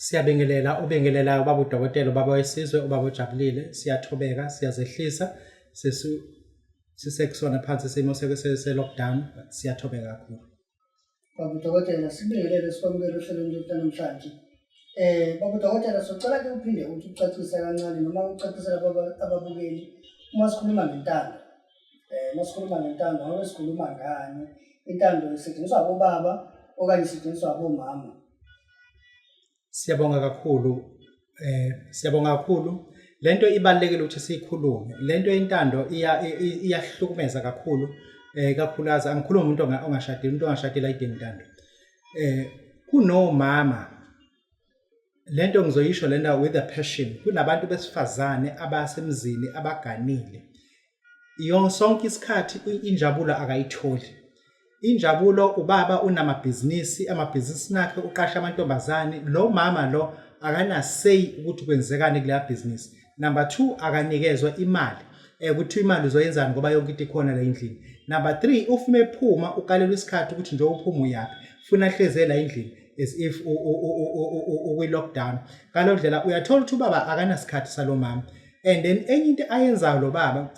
Siyabengelela ubengelela Babu Dokotela ubaba wesizwe ubaba ojabulile siyathobeka siyazehlisa sisekusona phansi isimo se lockdown siyathobeka kakhulu. Babu Dokotela sibingelele sikwamukele uhlelo lwethu namhlanje. Babu Dokotela socela ke uphinde uthi ucacise kancane noma ucacisela ababukeli uma sikhuluma ngentando. Masikhuluma ngentando ngoba sikhuluma ngani? Intando isetshenziswa abobaba okanye isetshenziswa abomama. Siyabonga kakhulu. Lento ibalekile ukuthi siyikhulume. Lento intando iyahlukumeza kakhulu. Kakhulukazi angikhuluma umuntu ongashadile, umuntu ongashadile ayidingi intando. Kunomama lento ngizoyisho lena with a passion. Kunabantu besifazane abasemzini abaganile. Sonke isikhathi injabulo akayitholi. Injabulo ubaba unamabhizinisi, amabhizinisi nakhe uqasha amantombazane. Lo mama lo akana say ukuthi kwenzekani kule business. Number 2 akanikezwa imali. Ukuthi imali uzoyenzani ngoba yonke into ikhona la endlini. Number 3 ufuna ephuma ukalelwa isikhathi ukuthi nje uphuma uyapi. Ufuna hleze la endlini as if uwi lockdown. Ngalo ndlela uyathola ukuthi ubaba akana sikhathi salomama. And then enye into ayenzayo lo baba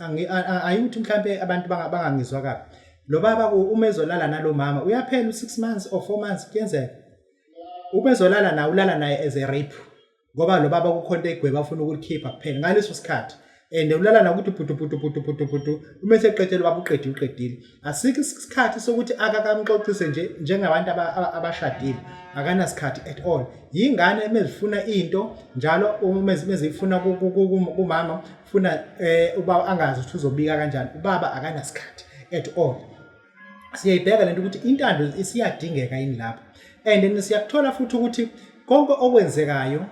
ayuthi mhlambe abantu bangangizwa kabi. Lo baba uma ezolala nalo mama uyaphela u6 months or 4 months kuyenzeka. Uma ezolala naye ulala naye as a rape. Ngoba lo baba kukhonto egweba afuna ukulikhipha kuphela ngaleso sikhathi. And ulala na ukuthi putu uma eseqedile baba uqedile. Asikho isikhathi sokuthi akakamxoxise njengabantu abashadile. Akana sikhathi at all. Yingane emezifuna into njalo uma ezifuna kumama ufuna uba angazi ukuthi uzobika kanjani. Ubaba akana sikhathi at all. Siyayibheka lento ukuthi intando isiyadingeka yini lapha. And then siyakuthola futhi ukuthi konke okwenzekayo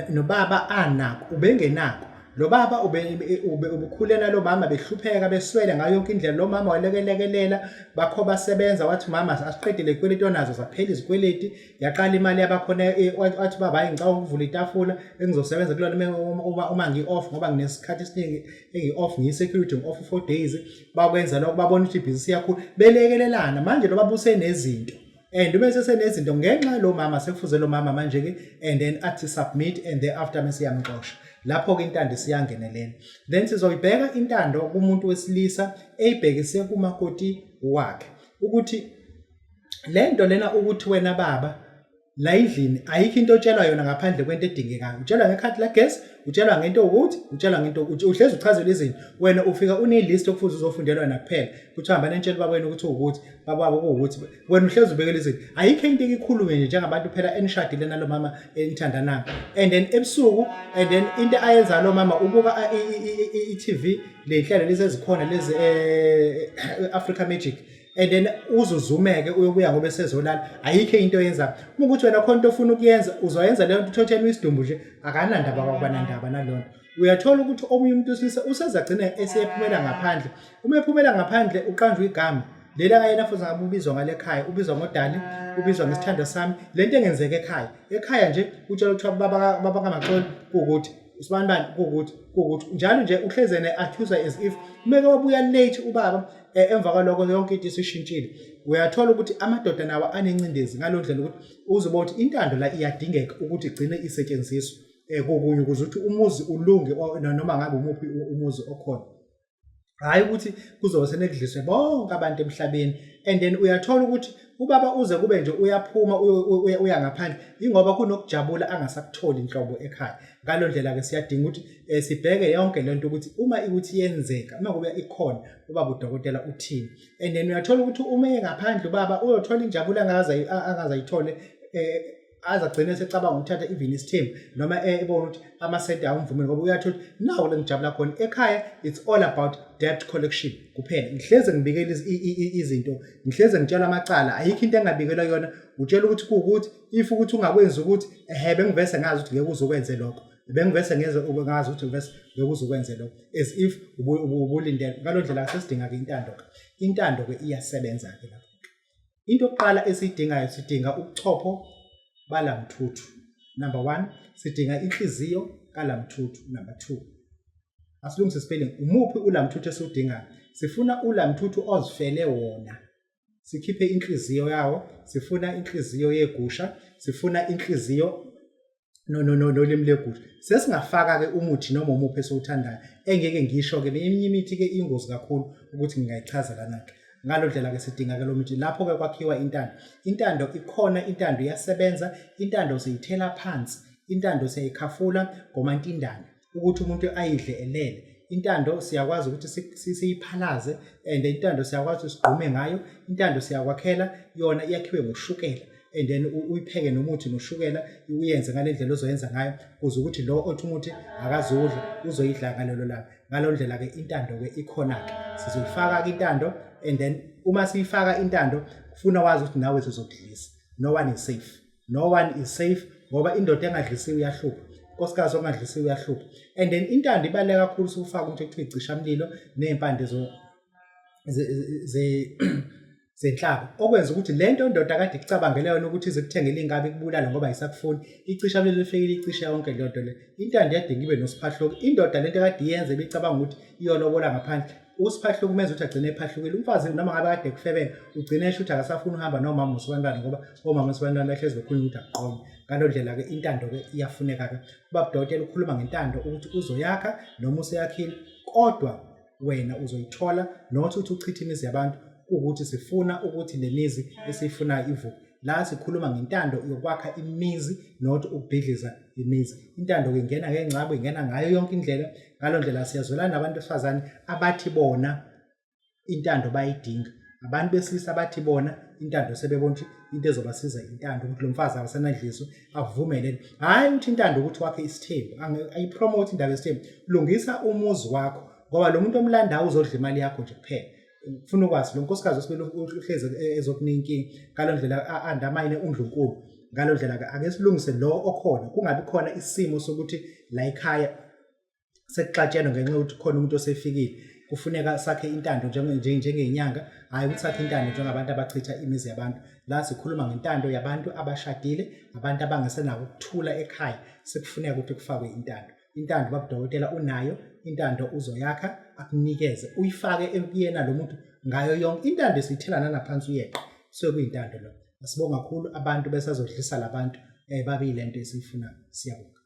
nobaba anako ubengenako. Lo baba ubukhulela lo mama behlupheka beswele ngayo yonke indlela. Lo mama walekelela bakho basebenza wathi mama asiqedile ikweleti onazo zaphela izikweleti yaqala imali yabakhona wathi baba hayi ngicela ukuvula itafula engizosebenza kulona uma ngi-off ngoba nginesikhathi esiningi engi-off ngiyi-security ngi-off 4 days. Bakwenza lokho babona ukuthi ibhizinisi yakhulu belekelelana manje lo baba usenezinto. And uma sesenezinto ngenxa lo mama sekufuze lo mama manje ke and then athi submit and then after mase yamxosha. Lapho ke intando siyangenelela. Then sizoyibheka intando kumuntu wesilisa eyibhekise kumakoti wakhe ukuthi lento lena ukuthi wena baba la endlini ayikho into otshelwa yona ngaphandle kwento edingekayo. Utshelwa ngekhadi lagesi, utshelwa ngento ukuthi, utshelwa ngento uhlezi uchazela izinto. Wena ufika une list okufuze uzofundelwa na kuphela. Kuthi hamba nentshela baba wena ukuthi ukuthi baba ukuthi wena uhlezi ubekela izinto. Ayikho into ekhulume nje njengabantu phela enishadile nalo mama enthandana. And then ebusuku and then into ayenza lo mama ubuka iTV le hlelo lezi ezikhona lezi Africa Magic. And then uzuzumeke uyobuya ngoba esezolala ayikho into oyenza. Uma ukuthi wena khona into ofuna ukuyenza uzoyenza leyo nto uthotheni isidumbu nje akanandaba kwabanandaba nalonto. Uyathola ukuthi omunye umuntu usilisa usezagcina esephumela ngaphandle. Uma ephumela ngaphandle uqanjwe igama lela kayena futhi ngabubizwa ngale ekhaya ubizwa ngodali ubizwa ngesithando sami. Lento engenzeke ekhaya nje utshela ukuthi baba kaMaxoli ukuthi usibanibani ukuthi njalo nje uhlezene accuse as if umeke wabuya late ubaba emva kwaloko yonke into isishintshile. Uyathola ukuthi amadoda nawo anencindezi ngalondlela ukuthi uzoba ukuthi intando la iyadingeka ukuthi igcine isetshenziswa kokunye ukuze ukuthi umuzi ulunge noma ngabe umuphi umuzi okhona. Hayi ukuthi kuzoba senekudliswe bonke abantu emhlabeni. And then uyathola ukuthi ubaba uze kube nje uyaphuma uya ngaphandle ingoba kunokujabula angasakutholi inhlobo ekhaya. Ngalo ndlela ke siyadinga ukuthi sibheke yonke lento ukuthi uma ukuthi yenzeka uma kube ikhona ubaba udokotela uthini. And then uyathola ukuthi uma engaphandle ubaba uyothola injabulo angazayithole azagcina secabanga ukuthatha even isithembu noma ebona ukuthi amasenti awumvumile ngoba uyathola nawo lengijabula khona ekhaya. It's all about debt collection kuphela. Ngihleze ngibikela izinto ngihleze ngitshela amacala ayikho into engabikelwa yona. Utshela ukuthi kuukuthi if ukuthi ungakwenza ukuthi bengivese ngazi ukuthi ngeke uzokwenze lokho bengivese ngazi ukuthi ngeke uzokwenze lokho as if ubulindele. Ngalo ndlela sesidinga ke intando ke iyasebenza ke lapho. Into yokuqala esidingayo sidinga ubuchopho balamthuthu. Number 1 sidinga inhliziyo kalamthuthu. Number 2 asilungise spelling umuphi ulamthuthu esudingayo. Sifuna ulamthuthu ozifele wona. Sikhiphe inhliziyo yawo, sifuna inhliziyo yegusha, sifuna inhliziyo nolimi legudu sesingafaka ke umuthi noma umuphi esiwuthandayo engeke ngisho ke eminye imithi ke ingozi kakhulu ukuthi ngingayichaza lana ke ngalondlela ke sidinga ke lo mithi lapho ke kwakhiwa intando ikhona intando iyasebenza intando siyithela phansi intando siyayikhafula ngomantindane ukuthi umuntu ayidle elele intando siyakwazi ukuthi siyiphalaze and intando siyakwazi sigqume ngayo intando siyakwakhela yona iyakhiwe ngoshukela and then uyipheke nomuthi noshukela uyenze ngalendlela ozoyenza ngayo kuze ukuthi lo othi umuthi akazudla uzoyidla ngalelo langa ngalondlela ke intando ke ikhona ke sizoyifaka ke intando and then uma siyifaka intando kufuna wazi ukuthi nawe uzokudlisa no one is safe ngoba indoda engadlisiwe iyahlupha nkosikazi ongadlisiwe iyahlupha and then intando ibaleka kakhulu sufaka umuntu ekuthiwa icishamlilo nezimpande zenhlaba okwenza ukuthi lento indoda kade icabangele yona ukuthi izikuthengele ingabe ikubulala ngoba ayisakufuni icishamlilo lifikile icishe yonke lento le intando yadinga ibe nosiphahloko indoda lento kade iyenze becabanga ukuthi iyolobola ngaphandle usiphahloko umenza ukuthi agcine ephahlukile umfazi noma ngabe kade kufebeka ugcine esho ukuthi akasafuna uhamba nomama usibantwana ngoba omama usibantwana bahlezi bekhuluma ukuthi aqonye ngalondlela ke intando ke iyafuneka ke Babu Dokotela ukhuluma ngentando ukuthi uzoyakha noma useyakhile kodwa wena uzoyithola nothi uthi uchitha imizi yabantu ukuthi sifuna ukuthi lemizi esiyifunayo ivuke la sikhuluma ngentando yokwakha imizi not ukubhidliza imizi intando ke ingena ngengcabo ingena ngayo yonke indlela ngalondlela siyazwelana nabantu besifazane abathi bona intando bayidinga abantu besilisa abathi bona intando sebebona ukuthi into ezobasiza intando ukuthi lo mfazi akasenadliso avumelene hayi uthi intando ukuthi wakhe isithembu ayipromote indaba yesithembu lungisa umuzi wakho ngoba lo muntu omlandayo uzodla imali yakho nje kuphela ufuna ukwazi lo nkosikazi osibele uhleze ezokunika inkinga ngalondlela andamayine uNdlunkulu ngalondlela ke ake silungise lo okhona kungabi khona isimo sokuthi la ekhaya sekuxatshena ngenxa yokuthi khona umuntu osefikile kufuneka sakhe intando njengenyanga hayi ukuthi sakhe intando njengabantu abachitha imizi yabantu la sikhuluma ngentando yabantu abashadile abantu abangasenako ukuthula ekhaya sekufuneka ukuthi kufakwe intando Babu Dokotela unayo intando uzoyakha akunikeze uyifake ekuyena lo muntu ngayo yonke intando esithela nanaphansi uyeqa so kuyintando lo asibonga kakhulu abantu besazodlisa labantu babeyilento esiyifunayo siyabonga